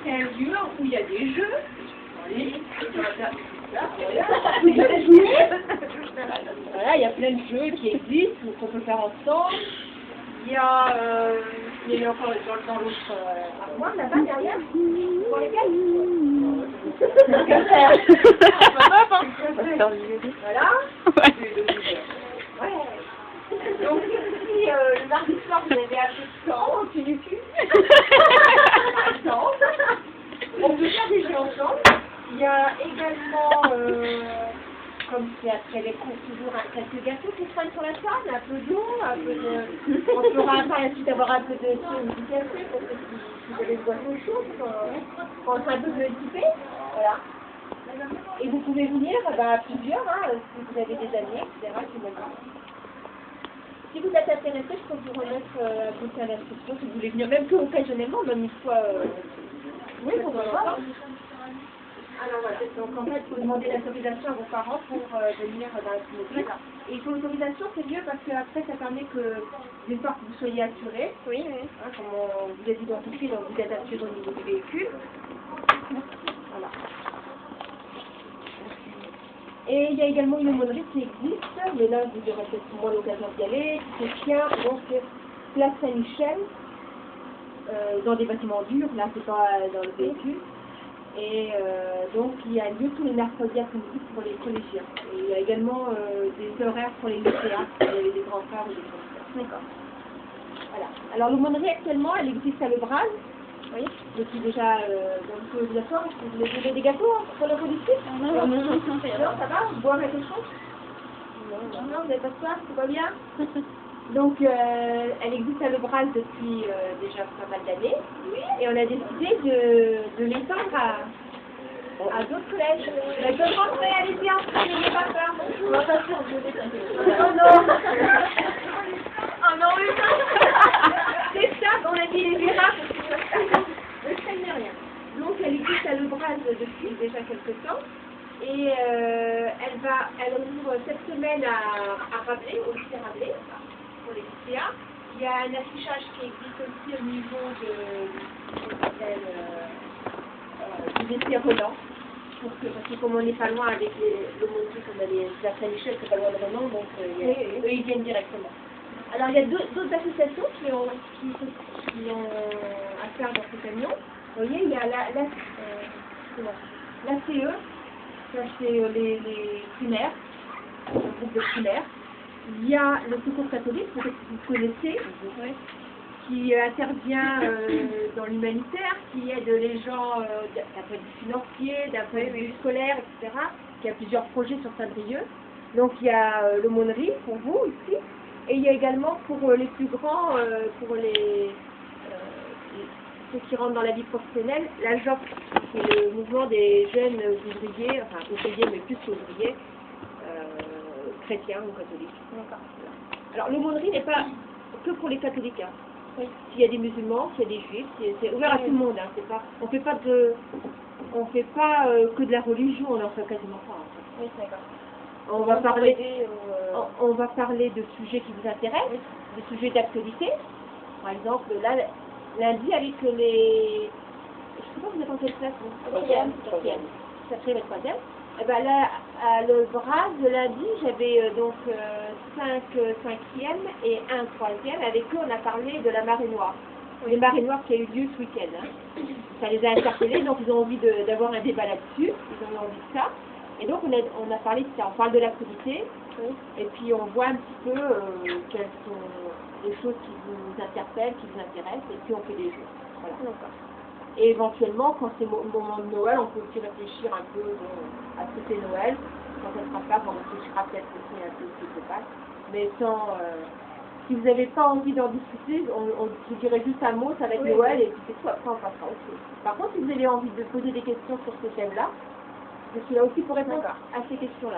c'est un lieu où il y a des jeux. Voilà, il y a plein de jeux qui existent, qu'on peut faire ensemble. Il y a encore dans l'autre armoire, là-bas, derrière, pour lesquels voilà. Ouais. Donc ici, le mardi soir, vous avez un peu de temps, tu du cul. On peut faire des jeux ensemble. Il y a également, comme c'est après les cours, toujours quelques gâteaux qui traînent sur la table, un peu d'eau, un peu de... On fera par la suite avoir un peu de thé ou du café pour que si vous avez une boisson chaude, quand on sera un peu de l'équiper. Voilà. Et vous pouvez venir à plusieurs, hein, si vous avez des amis, etc. qui veulent pas. Si vous êtes intéressé, je peux vous remettre un bulletin d'inscription si vous voulez venir, même que occasionnellement, même une fois. Oui, pourquoi pas. Alors voilà, donc en fait, il faut demander l'autorisation à vos parents pour venir dans la communauté. Et il faut l'autorisation, c'est mieux parce qu'après, ça permet que, d'une part, que vous soyez assurés. Oui, oui. Hein, comme vous êtes identifié, donc vous êtes assuré au niveau du véhicule. Voilà. Et il y a également une aumônerie qui existe, mais là vous aurez peut-être moins l'occasion d'y aller, qui tient donc place Saint-Michel, dans des bâtiments durs, là c'est pas dans le véhicule. Et donc il y a lieu tous les mercredis après-midi pour les collégiens. Et il y a également des horaires pour les lycéens, des grands frères ou des grands frères. D'accord. Voilà. Alors l'aumônerie actuellement, elle existe à Le Bras. Oui, je suis déjà dans le colonisation. Vous voulez donner des gâteaux pour le politique? Non, ça va? Vous boire quelque chose? Non, vous n'avez pas de soif? Tout va bien? Donc, elle existe à Le Bras depuis déjà pas mal d'années. Oui. Et on a décidé de l'étendre à d'autres collèges. La bonne rentrée, allez-y, n'ayez pas peur. On va passer en deux étapes. Oh non! Oh non, oui! C'est ça qu'on a dit les verras. Ne craignez rien. Donc elle existe à Le Bras depuis déjà quelques temps. Et elle ouvre cette semaine à Rabelais, au lycée Rabelais, pour les lycéens. Il y a un affichage qui existe aussi au niveau du lycée Roland. Parce que comme on n'est pas loin avec l'aumônerie, comme elle est à Saint-Michel, c'est pas loin de Roland, donc eux ils viennent directement. Alors il y a d'autres associations qui ont affaire dans ce camion. Vous voyez, il y a l'ACE, ça c'est les primaires, le groupe de primaires. Il y a le Secours catholique, peut-être que vous connaissez, qui intervient dans l'humanitaire, qui aide les gens d'un point de vue financier, d'un point de vue scolaire, etc. Qui a plusieurs projets sur Saint-Brieuc. Donc il y a l'aumônerie pour vous ici. Et il y a également pour les plus grands, pour ceux qui rentrent dans la vie professionnelle, la JOC, qui est le mouvement des jeunes ouvriers, enfin ouvriers mais plus ouvriers, chrétiens ou catholiques. Alors l'aumônerie n'est pas que pour les catholiques. Hein. Oui. S'il y a des musulmans, s'il y a des juifs, c'est ouvert à tout le monde. Hein. On fait pas que de la religion, on en fait quasiment pas. En fait. Oui, d'accord. On va parler de sujets qui vous intéressent, de sujets d'actualité. Par exemple, là, lundi, avec les... Je sais pas, vous êtes en quelle classe, vous? Quatrième et troisième. Et ben là, à Le Bras, le lundi, j'avais donc 5 cinquièmes et 1 troisième. Avec eux, on a parlé de la marée noire. Les marées noires qui a eu lieu ce week-end. Hein. Ça les a interpellés, donc ils ont envie d'avoir un débat là-dessus. Ils ont eu envie de ça. Et donc on a parlé de ça, on parle de l'actualité, et puis on voit un petit peu quelles sont les choses qui vous interpellent, qui vous intéressent, et puis on fait des jeux. Voilà. Et éventuellement, quand c'est le moment de Noël, on peut aussi réfléchir un peu à ce que c'est Noël. Quand ça sera pas, on réfléchira peut-être aussi un peu ce qui se passe. Mais sans, si vous n'avez pas envie d'en discuter, je dirais juste un mot, ça va être Noël, et puis c'est tout, après on passera à autre chose. Par contre, si vous avez envie de poser des questions sur ce thème-là, je suis là aussi pour répondre à ces questions-là.